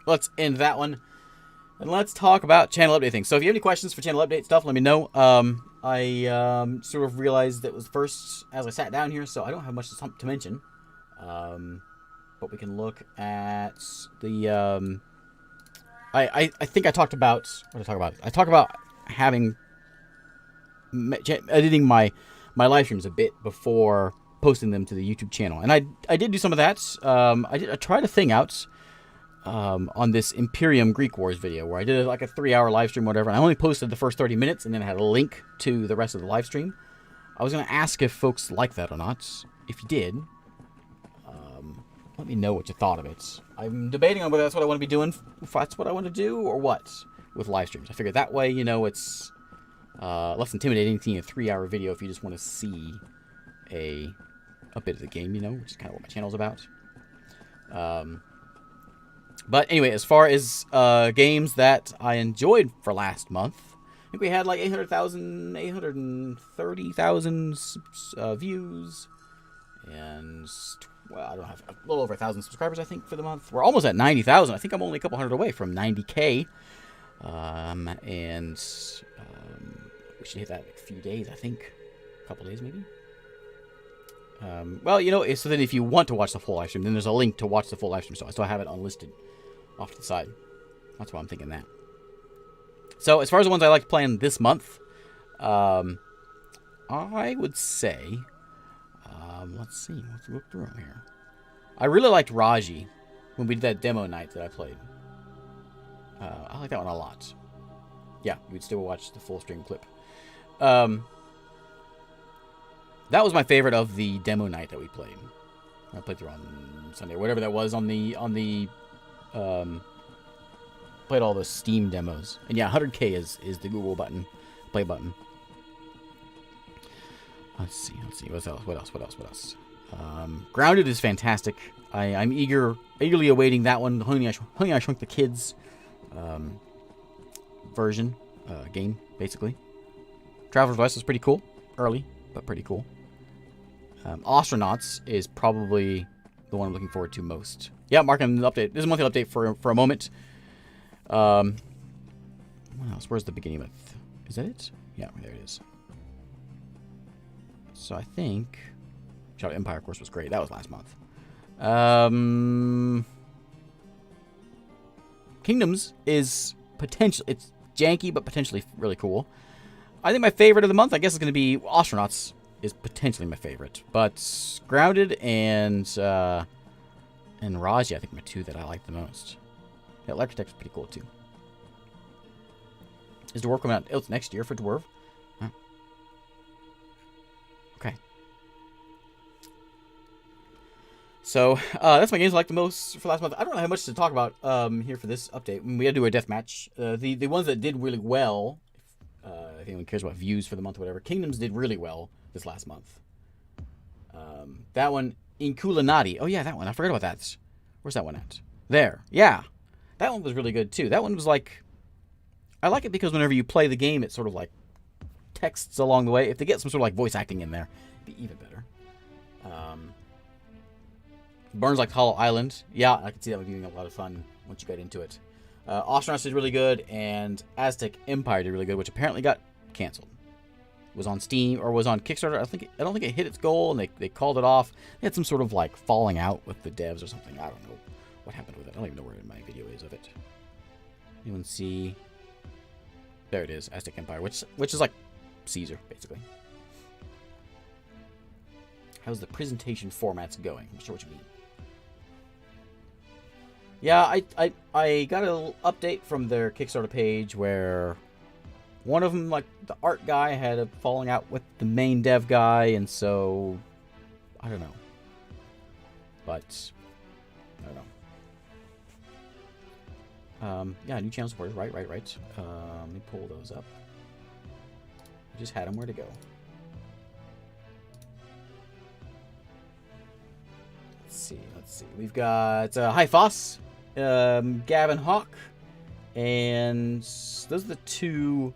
let's end that one. And let's talk about channel update things. So if you have any questions for channel update stuff, let me know. I sort of realized that it was first as I sat down here, so I don't have much to mention. But we can look at the... I think I talked about... What did I talk about? I talked about having... editing my live streams a bit before posting them to the YouTube channel. And I did do some of that. I tried a thing out on this Imperium Greek Wars video where I did like a 3-hour live stream, whatever. And I only posted the first 30 minutes and then I had a link to the rest of the live stream. I was going to ask if folks like that or not. If you did, let me know what you thought of it. I'm debating on whether that's what I want to be doing, if that's what I want to do, or what with live streams. I figured that way, you know, it's less intimidating to a 3-hour video if you just want to see a bit of the game, you know, which is kind of what my channel's about. But anyway, as far as games that I enjoyed for last month, I think we had like 830,000 views, and well, I don't have a little over 1,000 subscribers, I think, for the month. We're almost at 90,000. I think I'm only a couple hundred away from 90K. And we should hit that in a few days, I think. A couple days, maybe. Well, you know, so then if you want to watch the full live stream, then there's a link to watch the full live stream. So I still have it unlisted off to the side. That's why I'm thinking that. So as far as the ones I like playing this month, I would say... let's see. Let's look through them here. I really liked Raji when we did that demo night that I played. I like that one a lot. Yeah, we'd still watch the full stream clip. That was my favorite of the demo night that we played. I played through on Sunday or whatever that was on the played all the Steam demos. And yeah, 100K is the Google button, play button. Let's see. What else? Grounded is fantastic. I'm eagerly awaiting that one. Honey, I Shrunk the Kids version game, basically. Traveler's West is pretty cool. Early, but pretty cool. Astronauts is probably the one I'm looking forward to most. Yeah, marking the update. This is a monthly update for a moment. What else? Where's the beginning of it? Is that it? Yeah, there it is. So I think Shadow Empire, of course, was great. That was last month. Kingdoms is potentially... It's janky, but potentially really cool. I think my favorite of the month, I guess, is going to be Astronauts is potentially my favorite. But Grounded and Raji, I think, are my two that I like the most. Yeah, Electrotech is pretty cool, too. Is Dwarf coming out? Oh, it's next year for Dwarf. Huh. Okay. So, that's my games I like the most for last month. I don't have much to talk about here for this update. We had to do a deathmatch. The ones that did really well, if anyone cares about views for the month or whatever, Kingdoms did really well this last month. That one, Inkulanati. Oh, yeah, that one. I forgot about that. Where's that one at? There. Yeah. That one was really good, too. That one was like... I like it because whenever you play the game, it's sort of like texts along the way. If they get some sort of like voice acting in there, it'd be even better. Burns like Hollow Island. Yeah, I can see that would be a lot of fun once you get into it. Astronauts did really good, and Aztec Empire did really good, which apparently got canceled. Was on Steam or was on Kickstarter. I don't think it hit its goal, and they called it off. They had some sort of like falling out with the devs or something. I don't know what happened with it. I don't even know where my video is of it. Anyone see? There it is, Aztec Empire, which is like Caesar basically. How's the presentation formats going? I'm not sure what you mean. Yeah, I got a little update from their Kickstarter page where one of them, like the art guy, had a falling out with the main dev guy, and so I don't know. But I don't know. Yeah, new channel supporters. Right. Let me pull those up. I just had them. Where to go? Let's see. We've got Hi Foss, Gavin Hawk, and those are the two.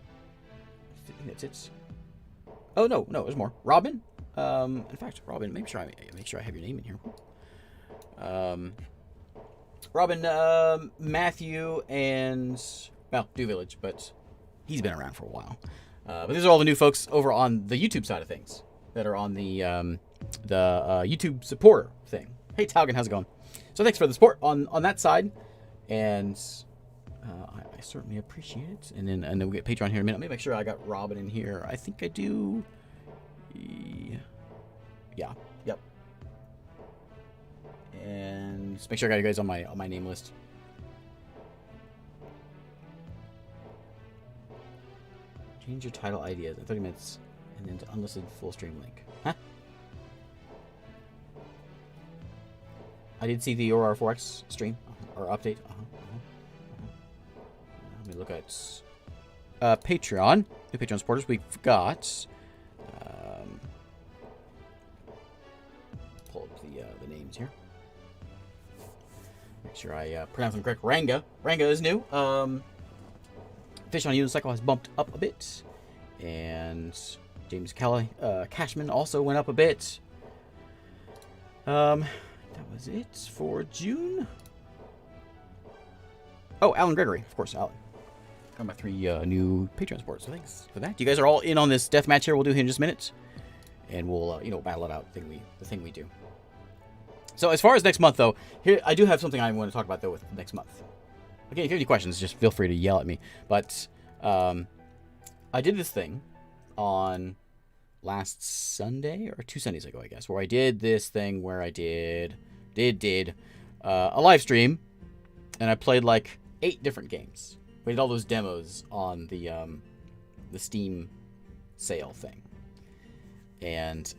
I think that's it. Oh no, there's more. Robin. In fact, Robin, make sure I have your name in here. Robin, Matthew, and, well, Dew Village, but he's been around for a while. But these are all the new folks over on the YouTube side of things that are on the YouTube supporter thing. Hey, Taugen, how's it going? So thanks for the support on that side, and I certainly appreciate it. And then we'll get Patreon here in a minute. Let me make sure I got Robin in here. I think I do. Yeah. Yep. And just make sure I got you guys on my name list. Change your title ideas in 30 minutes and then to unlisted full stream link. Huh? I did see the Aurora 4X stream or update. Let me look at Patreon. New Patreon supporters. We've got. Pull up the names here. Make sure I pronounce them correct. Ranga. Ranga is new. Fish on Unicycle has bumped up a bit. And James Cashman also went up a bit. That was it for June. Oh, Alan Gregory. Of course, Alan. Got my 3 new Patreon supporters, so thanks for that. You guys are all in on this deathmatch here we'll do here in just a minute. And we'll, battle it out, the thing we do. So as far as next month, though, here I do have something I want to talk about, though, with next month. Again, if you have any questions, just feel free to yell at me. But I did this thing on last Sunday, or 2 Sundays ago, I guess, where I did this thing where I did a live stream, and I played like 8 different games. We did all those demos on the Steam sale thing. And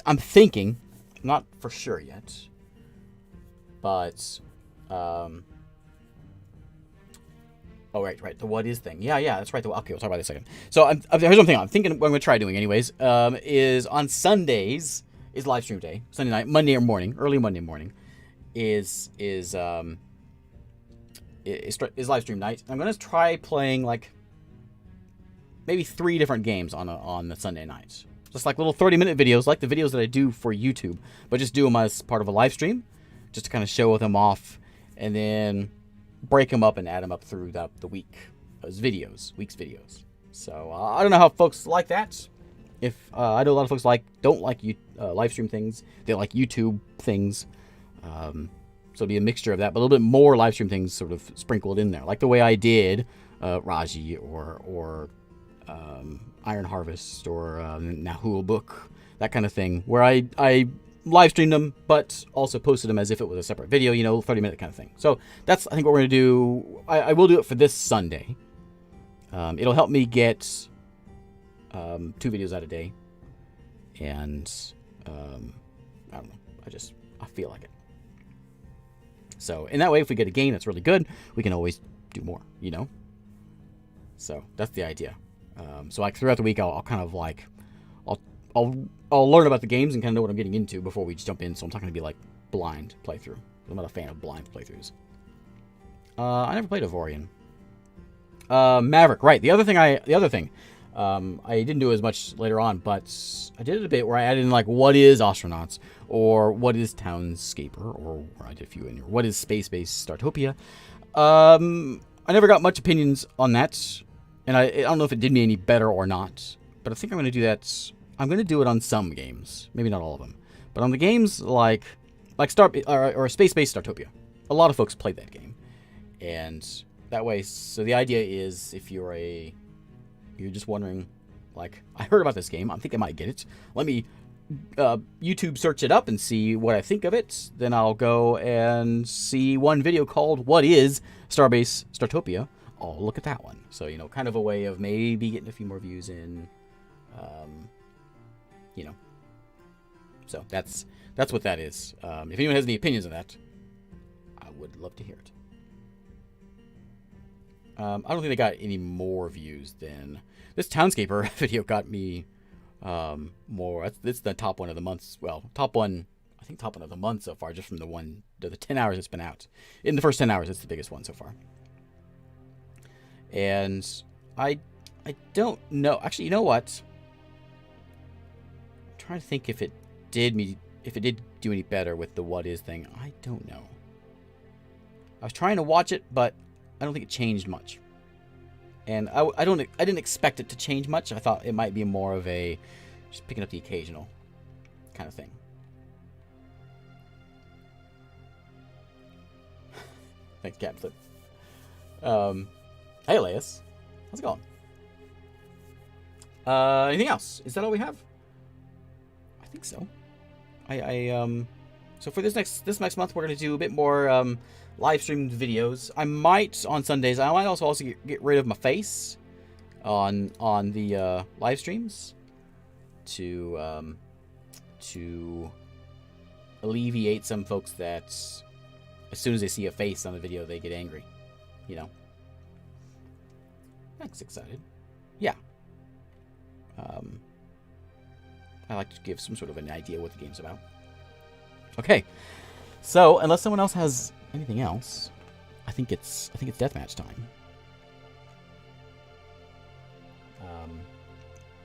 I'm thinking, not for sure yet, but oh, right. The what is thing. Yeah, that's right. Okay, we'll talk about that in a second. So here's one thing I'm thinking what I'm going to try doing anyways, is on Sundays is live stream day. Sunday night, Monday morning, early Monday morning is live stream night. I'm going to try playing like maybe 3 different games on the Sunday night. Just like little 30-minute videos, like the videos that I do for YouTube, but just do them as part of a live stream, just to kind of show them off, and then break them up and add them up through the week as week's videos. So I don't know how folks like that. If I know a lot of folks don't like live stream things, they like YouTube things. So it'll be a mixture of that, but a little bit more live stream things sort of sprinkled in there, like the way I did Raji or Iron Harvest or Nahul Book, that kind of thing, where I live streamed them, but also posted them as if it was a separate video, 30-minute kind of thing. So that's, I think, what we're going to do. I will do it for this Sunday. It'll help me get 2 videos out a day. And I don't know. I feel like it. So in that way, if we get a game that's really good, we can always do more, So that's the idea. So like throughout the week, I'll kind of like, I'll learn about the games and kind of know what I'm getting into before we just jump in. So I'm not going to be like blind playthrough. I'm not a fan of blind playthroughs. I never played Avorion. Maverick, right? The other thing, I didn't do as much later on, but I did it a bit where I added in like what is Astronauts or what is Townscaper, or I did a few in here. What is Space-Based Startopia? I never got much opinions on that, and I don't know if it did me any better or not. But I think I'm going to do that. I'm going to do it on some games, maybe not all of them, but on the games like Star or Space-Based Startopia. A lot of folks played that game, and that way. So the idea is, if you're just wondering, like, I heard about this game, I think I might get it. Let me YouTube search it up and see what I think of it. Then I'll go and see one video called "What is Starbase Startopia?" I'll look at that one. So kind of a way of maybe getting a few more views in. So that's what that is. If anyone has any opinions on that, I would love to hear it. I don't think they got any more views than this Townscaper video got me more. It's the top one of the month. Well, top one of the month so far, just from the 10 hours it's been out. In the first 10 hours, it's the biggest one so far. And I don't know. Actually, you know what? I'm trying to think if it did do any better with the what is thing. I don't know. I was trying to watch it, but I don't think it changed much. And I didn't expect it to change much. I thought it might be more of a just picking up the occasional kind of thing. Thanks, Captain. Hey, Elias. How's it going? Anything else? Is that all we have? I think so. So for this next month, we're gonna do a bit more live streamed videos. I might on Sundays. I might also get rid of my face on the live streams to alleviate some folks that as soon as they see a face on the video, they get angry. You know. Thanks, excited. Yeah. I like to give some sort of an idea what the game's about. Okay. So, unless someone else has anything else, I think it's deathmatch time. Let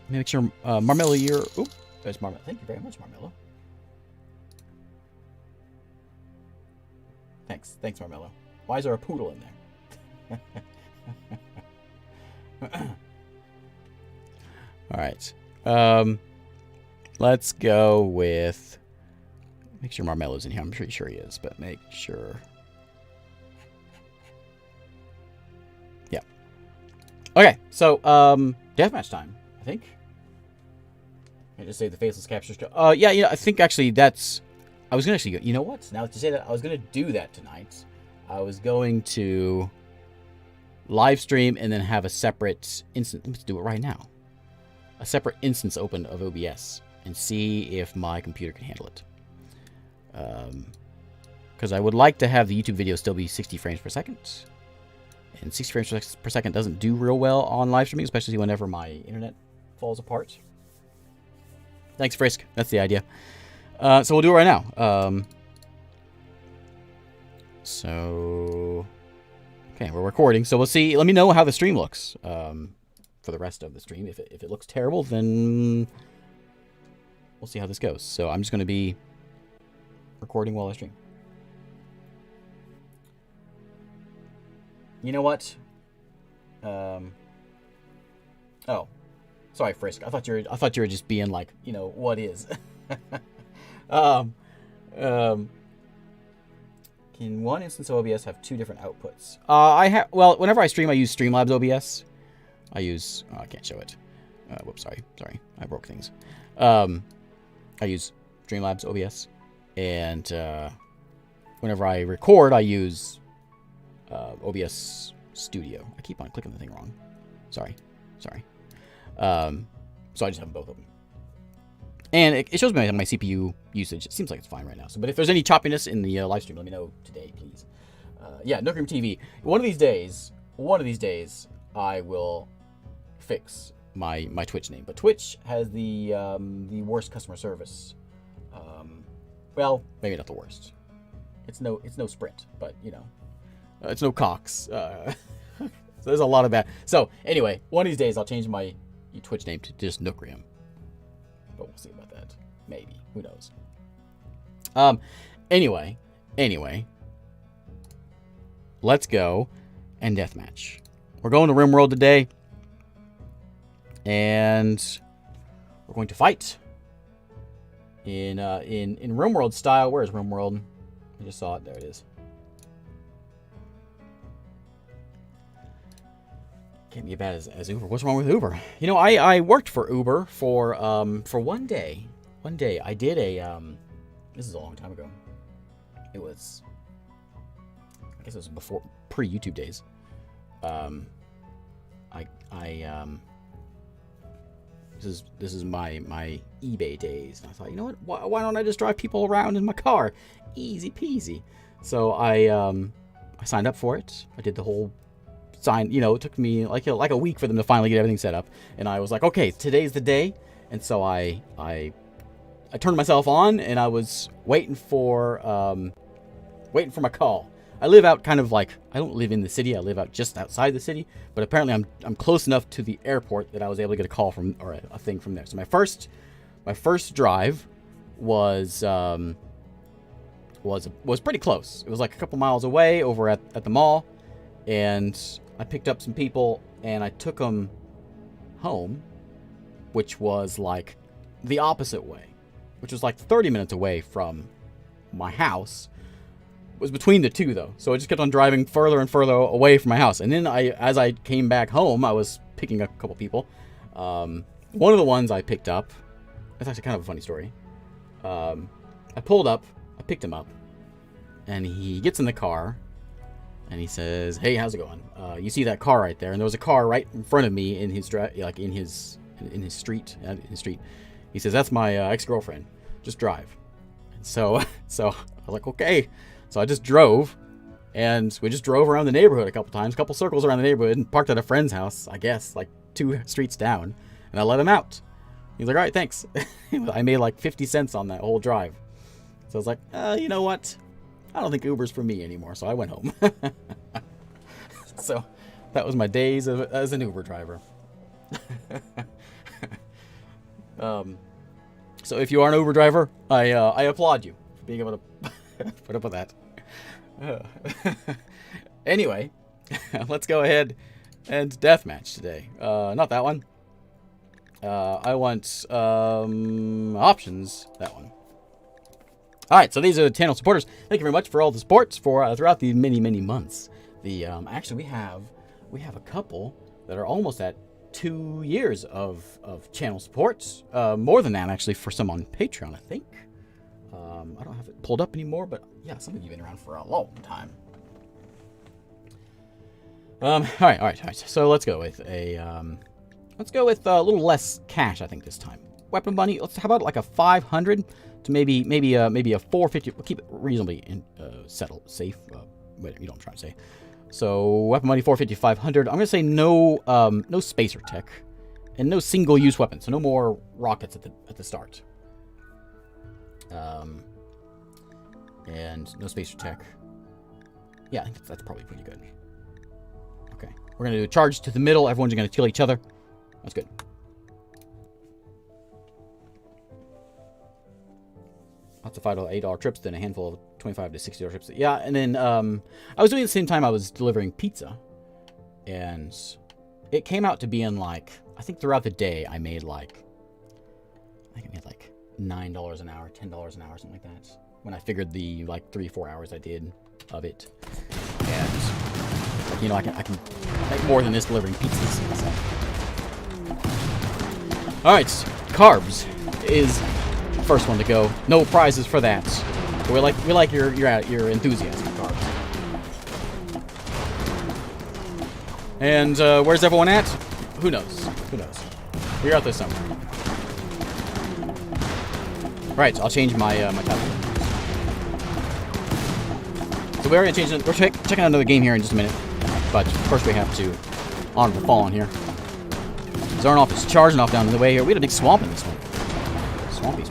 me make sure Marmello, you're... Oop, there's Marmello. Thank you very much, Marmello. Thanks, Marmello. Why is there a poodle in there? All right. Let's go with... Make sure Marmello's in here. I'm pretty sure he is, but make sure... Yeah. Okay, so, deathmatch time, I think. I just say the faceless capture... yeah, you know, I think actually that's... I was going to actually go... You know what? Now that you say that, I was going to do that tonight. I was going to live stream and then have a separate instance. Let's do it right now. A separate instance open of OBS and see if my computer can handle it. Because I would like to have the YouTube video still be 60 frames per second. And 60 frames per second doesn't do real well on live streaming, especially whenever my internet falls apart. Thanks, Frisk. That's the idea. So we'll do it right now. So... Okay, we're recording, so we'll see. Let me know how the stream looks for the rest of the stream. If it looks terrible, then we'll see how this goes. So I'm just going to be recording while I stream. You know what? Oh, sorry, Frisk. I thought you were just being like, you know, what is? Can one instance of OBS have two different outputs? Well, whenever I stream, I use Streamlabs OBS. I use... Oh, I can't show it. Whoops, sorry. I broke things. I use Streamlabs OBS. And whenever I record, I use OBS Studio. I keep on clicking the thing wrong. Sorry. So I just have both of them. And it shows me my CPU usage. It seems like it's fine right now. So, but if there's any choppiness in the live stream, let me know today, please. Yeah, Nookrium TV. One of these days, I will fix my Twitch name. But Twitch has the worst customer service. Well, maybe not the worst. It's no Sprint, but you know, it's no Cox. So there's a lot of that. So anyway, one of these days I'll change my Twitch name to just Nookrium. But we'll see about that. Maybe. Who knows? Anyway. Let's go and deathmatch. We're going to RimWorld today. And we're going to fight. In RimWorld style. Where is RimWorld? I just saw it. There it is. Can't be as bad as Uber. What's wrong with Uber? You know, I worked for Uber for one day. One day I did a this is a long time ago. It was, I guess it was before pre-YouTube days. This is my eBay days. And I thought, you know what? Why don't I just drive people around in my car? Easy peasy. So I signed up for it. I did the whole sign. You know, it took me like a week for them to finally get everything set up. And I was like, okay, today's the day. And so I turned myself on, and I was waiting for my call. I live out kind of like, I don't live in the city. I live out just outside the city. But apparently I'm close enough to the airport that I was able to get a call from, or a thing from there. So my first drive was was pretty close. It was like a couple miles away over at the mall, and I picked up some people and I took them home, which was like the opposite way, which was like 30 minutes away from my house. It was between the two though, so I just kept on driving further and further away from my house. And then as I came back home, I was picking up a couple people. One of the ones I picked up, it's actually kind of a funny story. I pulled up, I picked him up, and he gets in the car, and he says, "Hey, how's it going? You see that car right there?" And there was a car right in front of me in his street. He says, "That's my ex-girlfriend. Just drive." And so I was like, "Okay." So I just drove, and we just drove around the neighborhood a couple circles around the neighborhood, and parked at a friend's house, I guess, like 2 streets down, and I let him out. He's like, "All right, thanks." I made like 50 cents on that whole drive. So I was like, you know what? I don't think Uber's for me anymore, so I went home. So that was my days as an Uber driver. So if you are an Uber driver, I applaud you for being able to put up with that. Anyway, let's go ahead and deathmatch today. Not that one. I want options. That one. All right, so these are the channel supporters. Thank you very much for all the supports for throughout the many months. The actually we have a couple that are almost at 2 years of channel supports. More than that actually for some on Patreon, I think. I don't have it pulled up anymore, but yeah, some of you have been around for a long time. All right. So let's go with a little less cash, I think, this time. Weapon money. How about like a 500 to maybe a 450. We'll keep it reasonably safe. Wait, you don't try to say. So weapon money 450, 500. I'm gonna say no spacer tech, and no single-use weapons. So no more rockets at the start. And no spacer tech. Yeah, I think that's probably pretty good. Okay, we're gonna do a charge to the middle. Everyone's gonna kill each other. That's good. Lots of $5 trips, then a handful of $25 to $60 trips. Yeah, and then I was doing it at the same time I was delivering pizza, and it came out to be in like, I think throughout the day I made like $9 an hour, $10 an hour, something like that. When I figured the like 3-4 hours I did of it, and I can make more than this delivering pizzas. So. All right, carbs is the first one to go. No prizes for that. We like your enthusiasm for carbs. And where's everyone at? Who knows? We're out this summer. Right, I'll change my title. So we're gonna change it. We're checking out another game here in just a minute, but first we have to honor the fallen here. Zarnoff is charging off down the way here. We had a big swamp in this one. Swampy.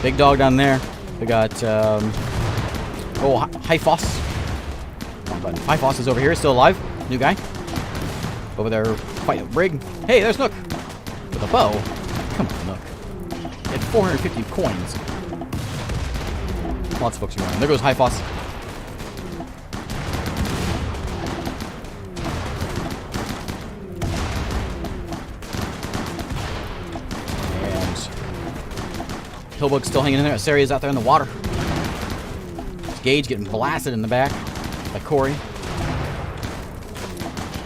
Big dog down there. We got Hyphos. Hyphos is over here, still alive. New guy. Over there fighting a brig. Hey, there's Nook with a bow. Come on, Nook. He had 450 coins. Lots of folks are going. There goes Hyphos. And Hillbug's still hanging in there. Asaria's out there in the water. Gage getting blasted in the back by Corey.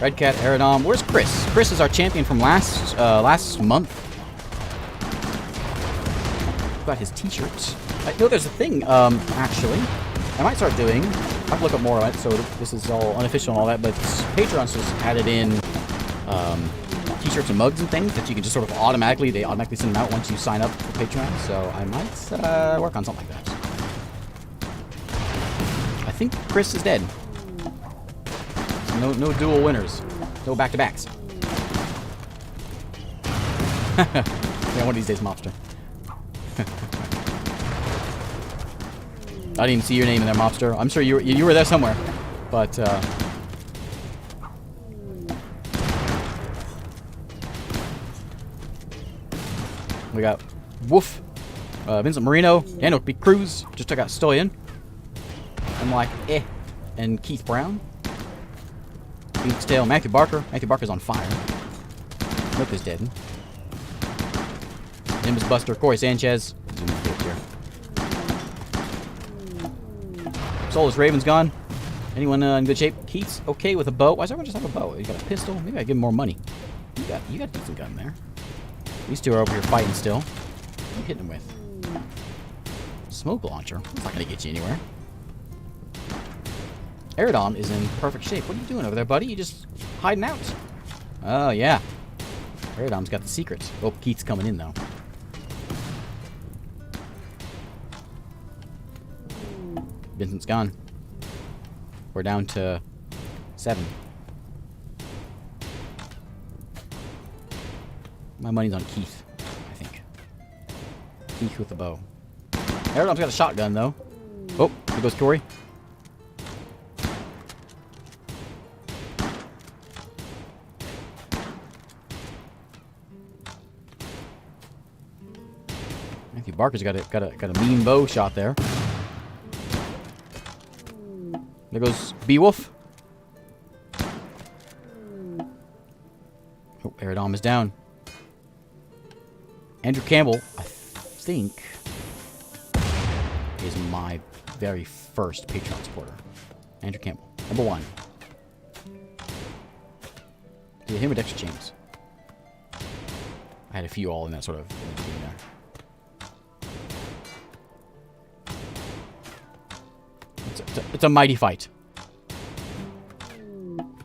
Redcat, Aerodom. Where's Chris? Chris is our champion from last month. Got his t-shirts. I know there's a thing, actually, I might start doing. I have to look up more on it, so this is all unofficial and all that, but Patreon's just added in t-shirts and mugs and things that you can just sort of they automatically send them out once you sign up for Patreon, so I might work on something like that. I think Chris is dead. So no dual winners. No back-to-backs. Yeah, one of these days, Mobster. I didn't even see your name in there, Mobster. I'm sure you were there somewhere, but we got Woof Vincent Marino, Daniel B. Cruz, just took out Stoyan. I'm like, eh. And Keith Brown. Phoenix Tail, Matthew Barker. Matthew Barker's on fire. Nook is dead. Nimbus Buster, Corey Sanchez. Zoom in here. Soulless Raven's gone. Anyone in good shape? Keith's okay with a bow. Why does everyone just have a bow? You got a pistol? Maybe I give him more money. You got a decent gun there. These two are over here fighting still. What are you hitting him with? Smoke launcher. That's not gonna get you anywhere. Aerodom is in perfect shape. What are you doing over there, buddy? You just hiding out. Oh yeah. Aerodom's got the secret. Oh, Keith's coming in though. Vincent's gone. We're down to 7. My money's on Keith, I think. Keith with the bow. Aerodom's got a shotgun, though. Oh, there goes Corey. Matthew Barker's got a mean bow shot there. There goes Beowulf. Oh, Aerodom is down. Andrew Campbell, I think, is my very first Patreon supporter. Andrew Campbell, number 1. Is it him or Dexter James? I had a few all in that sort of team there. It's a mighty fight.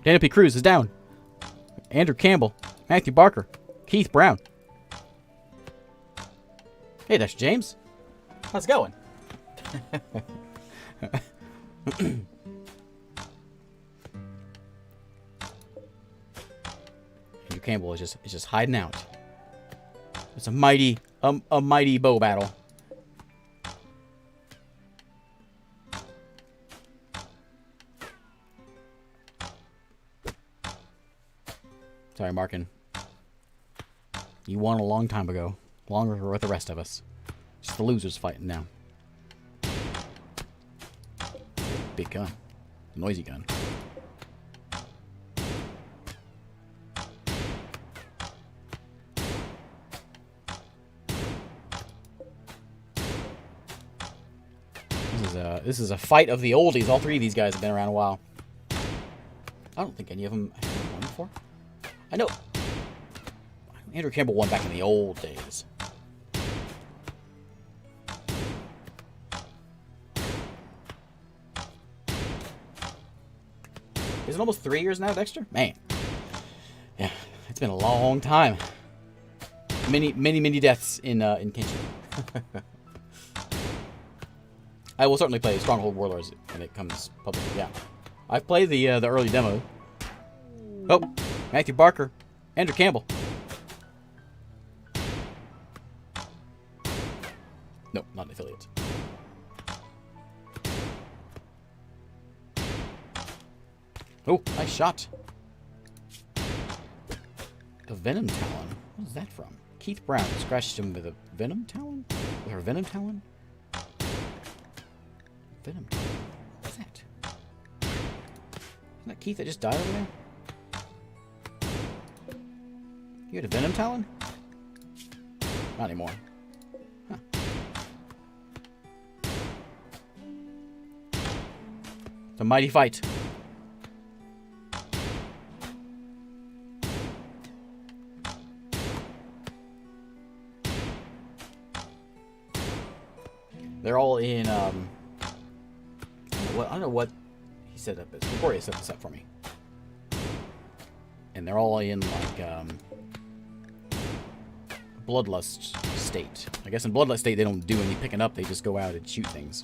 Daniel P. Cruz is down. Andrew Campbell, Matthew Barker, Keith Brown. Hey, Dexter James. How's it going? Andrew Campbell is just hiding out. It's a mighty bow battle. Sorry, Markin. You won a long time ago. Longer with the rest of us. Just the losers fighting now. Big gun. Noisy gun. This is a fight of the oldies. All 3 of these guys have been around a while. I don't think any of them have won before. I know Andrew Campbell won back in the old days. Is it almost 3 years now, Dexter? Man. Yeah, it's been a long time. Many deaths in Kenshin. I will certainly play Stronghold Warlords when it comes public. Yeah. I've played the early demo. Oh, Matthew Barker, Andrew Campbell. No, not an affiliate. Oh, nice shot. A Venom Talon. What is that from? Keith Brown scratched him with a Venom Talon? With her Venom Talon? Venom Talon. What's that? Isn't that Keith that just died over there? You had a Venom Talon? Not anymore. Huh. It's a mighty fight. They're all in, I don't know what he set up. Victoria set this up for me. And they're all in, like, Bloodlust state. I guess in Bloodlust state, they don't do any picking up. They just go out and shoot things.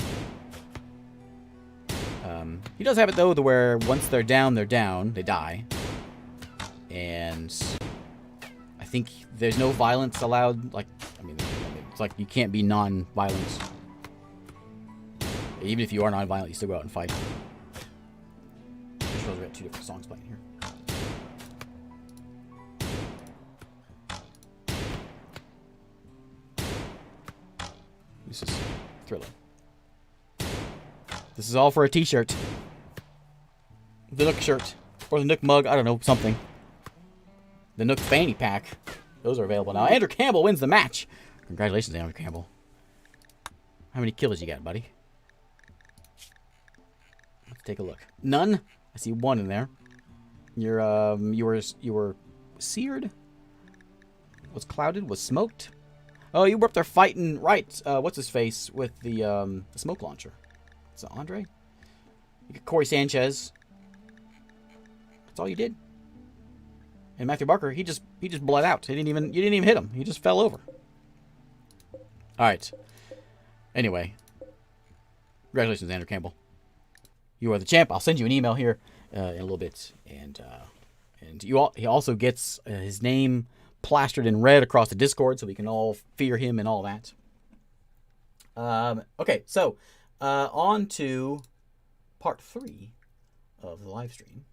He does have it, though, to where once they're down, they die. And I think there's no violence allowed. Like, I mean, it's like you can't be non-violent. Even if you are non-violent, you still go out and fight. Just realized we got 2 different songs playing here. Thriller. This is all for a t-shirt. The Nook shirt. Or the Nook mug. I don't know. Something. The Nook fanny pack. Those are available now. Andrew Campbell wins the match. Congratulations, Andrew Campbell. How many kills you got, buddy? Let's take a look. None. I see one in there. You were seared. Was clouded. Was smoked. Oh, you were up there fighting. Right. What's his face with the smoke launcher? Is it Andre? You got Corey Sanchez. That's all you did. And Matthew Barker, he just bled out. You didn't even hit him. He just fell over. All right. Anyway, congratulations, Andrew Campbell. You are the champ. I'll send you an email here in a little bit, and he also gets his name plastered in red across the Discord, so we can all fear him and all that. Okay, so on to part 3 of the live stream.